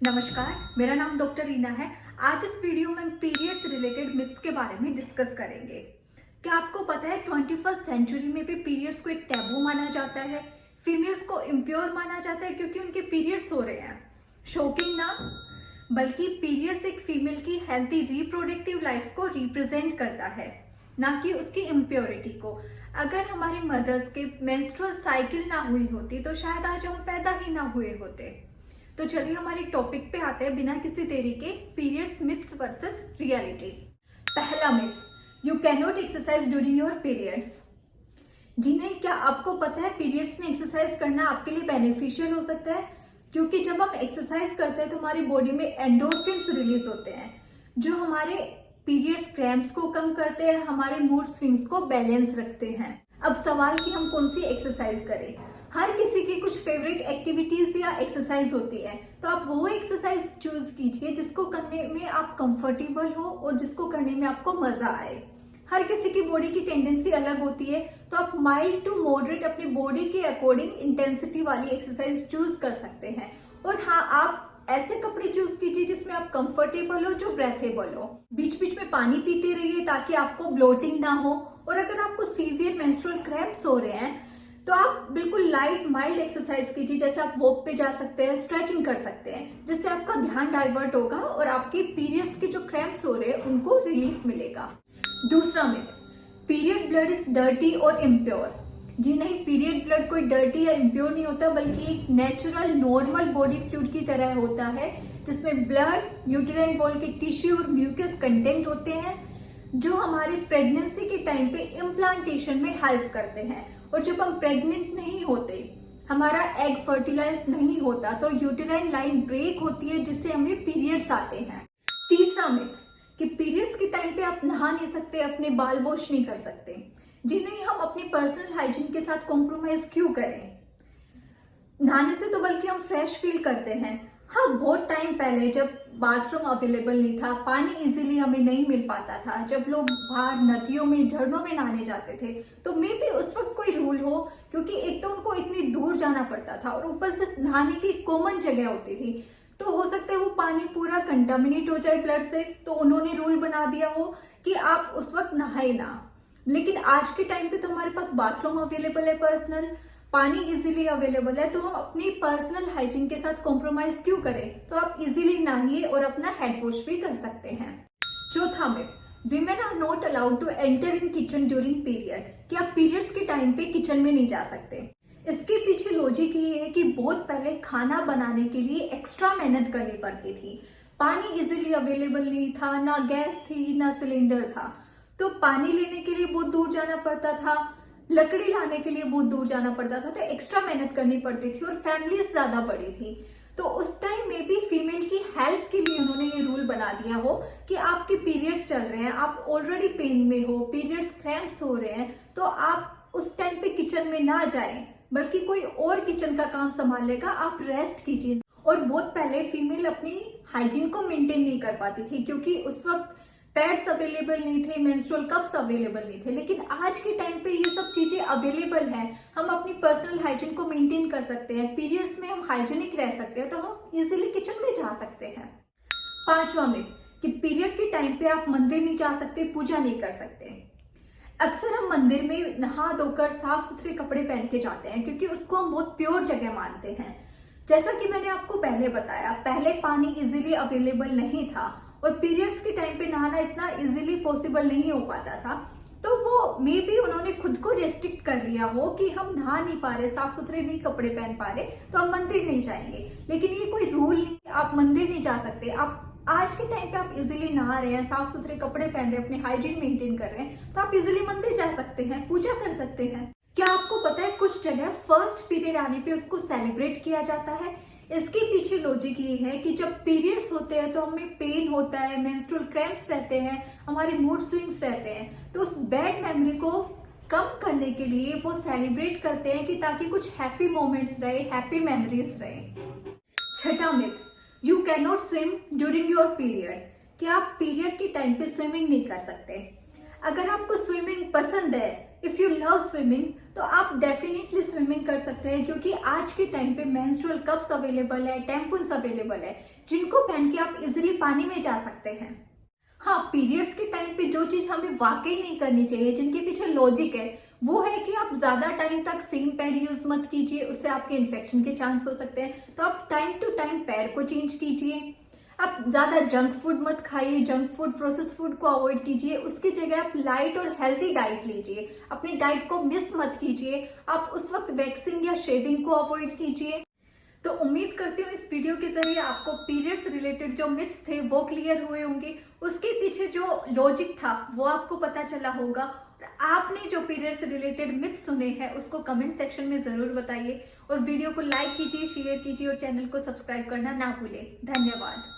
नमस्कार, मेरा नाम डॉक्टर रीना है। आज इस वीडियो में पीरियड्स से रिलेटेड मिथ्स के बारे में डिस्कस करेंगे। क्या आपको पता है 21st सेंचुरी में भी पीरियड्स को एक टैबू माना जाता है। फीमेल्स को इम्प्योर माना जाता है क्योंकि उनके पीरियड्स हो रहे हैं। शॉकिंग ना, बल्कि पीरियड्स एक फीमेल की हेल्थी रिप्रोडक्टिव लाइफ को रिप्रेजेंट करता है, ना कि उसकी इम्प्योरिटी को। अगर हमारी मदर्स के मेंस्ट्रुअल साइकिल ना हुई होती तो शायद आज हम पैदा ही ना हुए होते। तो चलिए हमारे टॉपिक पे आते हैं बिना किसी देरी के, पीरियड्स मिथ्स वर्सेस रियलिटी। पहला myth, you can not exercise during your periods. जी नहीं, क्या आपको पता है पीरियड्स में एक्सरसाइज करना आपके लिए बेनिफिशियल हो सकता है? क्योंकि जब हम एक्सरसाइज करते हैं तो हमारी बॉडी में एंडोर्फिन्स रिलीज होते हैं जो हमारे पीरियड्स क्रैम्प्स को कम करते हैं, हमारे मूड स्विंग्स को बैलेंस रखते हैं। अब सवाल कि हम कौन सी एक्सरसाइज करें। हर किसी की कुछ फेवरेट एक्टिविटीज या एक्सरसाइज होती है, तो आप वो एक्सरसाइज चूज कीजिए जिसको करने में आप कंफर्टेबल हो और जिसको करने में आपको मजा आए। हर किसी की बॉडी की टेंडेंसी अलग होती है, तो आप माइल्ड टू मॉडरेट अपनी बॉडी के अकॉर्डिंग इंटेंसिटी वाली एक्सरसाइज चूज कर सकते हैं। और हाँ, आप ऐसे कपड़े चूज कीजिए जिसमें आप कंफर्टेबल हो, जो ब्रेथेबल हो। बीच बीच में पानी पीते रहिए ताकि आपको ब्लोटिंग ना हो। और अगर आपको सीवियर मेंस्ट्रुअल क्रैम्प्स हो रहे हैं तो आप बिल्कुल लाइट माइल्ड एक्सरसाइज कीजिए, जैसे आप वॉक पे जा सकते हैं, स्ट्रेचिंग कर सकते हैं, जिससे आपका ध्यान डाइवर्ट होगा और आपके पीरियड्स के जो क्रैम्प्स हो रहे हैं उनको रिलीफ मिलेगा। दूसरा myth, period blood is dirty और इम्प्योर। जी नहीं, पीरियड ब्लड कोई डर्टी या इम्प्योर नहीं होता, बल्कि एक नेचुरल नॉर्मल बॉडी फ्लूइड की तरह होता है, जिसमें ब्लड, यूटेराइन वॉल के टिश्यू और म्यूकस कंटेंट होते हैं, जो हमारे प्रेगनेंसी के टाइम पे इम्प्लांटेशन में हेल्प करते हैं। और जब हम प्रेग्नेंट नहीं होते, हमारा एग फर्टिलाइज नहीं होता, तो यूटेराइन लाइन ब्रेक होती है, जिससे हमें पीरियड्स आते हैं। तीसरा मिथ, कि पीरियड्स के टाइम पे आप नहा नहीं सकते, अपने बाल वॉश नहीं कर सकते। जी नहीं, हम अपनी पर्सनल हाइजीन के साथ कॉम्प्रोमाइज क्यों करें? नहाने से तो बल्कि हम फ्रेश फील करते हैं। हाँ, बहुत टाइम पहले जब बाथरूम अवेलेबल नहीं था, पानी इजीली हमें नहीं मिल पाता था, जब लोग बाहर नदियों में, झरनों में नहाने जाते थे, तो मे भी उस वक्त कोई रूल हो, क्योंकि एक तो उनको इतनी दूर जाना पड़ता था और ऊपर से नहाने की कॉमन जगह होती थी, तो हो सकता है वो पानी पूरा कंटामिनेट हो जाए ब्लड से, तो उन्होंने रूल बना दिया हो कि आप उस वक्त नहाए ना। लेकिन आज के टाइम पे तो हमारे पास बाथरूम अवेलेबल है, पर्सनल पानी इजीली अवेलेबल है, तो हम अपनी पर्सनल हाइजीन के साथ कॉम्प्रोमाइज क्यों करें? तो आप इजीली नहाइए और अपना हेड वॉश भी कर सकते हैं। चौथा myth, women are not allowed to enter in kitchen during period. कि आप पीरियड्स के टाइम पे किचन में नहीं जा सकते। इसके पीछे लॉजिक ये है कि बहुत पहले खाना बनाने के लिए एक्स्ट्रा मेहनत करनी पड़ती थी। पानी इजीली अवेलेबल नहीं था, ना गैस थी, ना सिलेंडर था, तो पानी लेने के लिए बहुत दूर जाना पड़ता था, लकड़ी लाने के लिए बहुत दूर जाना पड़ता था, तो एक्स्ट्रा मेहनत करनी पड़ती थी और फैमिलीज ज्यादा बड़ी थी। तो उस टाइम में भी फीमेल की हेल्प के लिए उन्होंने ये रूल बना दिया हो कि आपके पीरियड्स चल रहे हैं, आप ऑलरेडी पेन में हो, पीरियड्स क्रैम्प्स हो रहे हैं, तो आप उस टाइम पे किचन में ना जाएं, बल्कि कोई और किचन का काम संभाल लेगा, आप रेस्ट कीजिए। और बहुत पहले फीमेल अपनी हाइजीन को मेंटेन नहीं कर पाती थी, क्योंकि उस वक्त पैड्स अवेलेबल नहीं थे, मेंस्ट्रुअल कप्स अवेलेबल नहीं थे। लेकिन आज के टाइम पे ये सब चीजें अवेलेबल हैं, हम अपनी पर्सनल हाइजीन को मेंटेन कर सकते हैं, पीरियड्स में हम हाइजीनिक रह सकते हैं, तो हम इजीली किचन में जा सकते हैं। पांचवा मिथ, कि पीरियड के टाइम पे आप मंदिर नहीं जा सकते, पूजा नहीं कर सकते। अक्सर हम मंदिर में नहा धोकर साफ सुथरे कपड़े पहन के जाते हैं, क्योंकि उसको हम बहुत प्योर जगह मानते हैं। जैसा कि मैंने आपको पहले बताया, पहले पानी इजीली अवेलेबल नहीं था और पीरियड्स के टाइम पे नहाना इतना इजीली पॉसिबल नहीं हो पाता था, तो वो मे बी उन्होंने खुद को रेस्ट्रिक्ट कर लिया हो कि हम नहा नहीं पा रहे, साफ सुथरे नहीं कपड़े पहन पा रहे, तो हम मंदिर नहीं जाएंगे। लेकिन ये कोई रूल नहीं, आप मंदिर नहीं जा सकते। आप आज के टाइम पे आप इजीली नहा रहे हैं, साफ सुथरे कपड़े पहन रहे हैं, अपनी हाइजीन मेंटेन कर रहे हैं, तो आप इजीली मंदिर जा सकते हैं, पूजा कर सकते हैं। क्या आपको पता है कुछ जगह फर्स्ट पीरियड आने पे उसको सेलिब्रेट किया जाता है? इसके पीछे लॉजिक ये है कि जब पीरियड्स होते हैं तो हमें पेन होता है, मेंस्ट्रुअल क्रैम्प्स रहते हैं, हमारे मूड स्विंग्स रहते हैं, तो उस बैड मेमोरी को कम करने के लिए वो सेलिब्रेट करते हैं, कि ताकि कुछ हैप्पी मोमेंट्स रहे, हैप्पी मेमोरीज रहे। छठा myth, you can not swim during your period. कि आप पीरियड के टाइम पे स्विमिंग नहीं कर सकते। अगर आपको स्विमिंग पसंद है, इफ यू लव स्विमिंग, तो आप डेफिनेटली स्विमिंग कर सकते हैं, क्योंकि आज के टाइम पे मेंस्ट्रुअल कप्स अवेलेबल है, टैम्पून्स अवेलेबल है, जिनको पहन के आप इजीली पानी में जा सकते हैं। हाँ, पीरियड्स के टाइम पे जो चीज हमें वाकई नहीं करनी चाहिए, जिनके पीछे लॉजिक है, वो है कि आप ज्यादा टाइम तक सेम पैड यूज मत कीजिए, उससे आपके इन्फेक्शन के चांस हो सकते हैं। तो आप टाइम टू टाइम पैड को चेंज कीजिए। आप ज्यादा जंक फूड मत खाइए, जंक फूड, प्रोसेस फूड को अवॉइड कीजिए। उसकी जगह आप लाइट और हेल्दी डाइट लीजिए, अपनी डाइट को मिस मत कीजिए। आप उस वक्त वैक्सिंग या शेविंग को अवॉइड कीजिए। तो उम्मीद करती हूँ इस वीडियो के जरिए आपको पीरियड्स रिलेटेड जो मिथ्स थे वो क्लियर हुए होंगे, उसके पीछे जो लॉजिक था वो आपको पता चला होगा। और आपने जो पीरियड्स रिलेटेड मिथ्स सुने हैं उसको कमेंट सेक्शन में जरूर बताइए, और वीडियो को लाइक कीजिए, शेयर कीजिए और चैनल को सब्सक्राइब करना ना भूलें। धन्यवाद।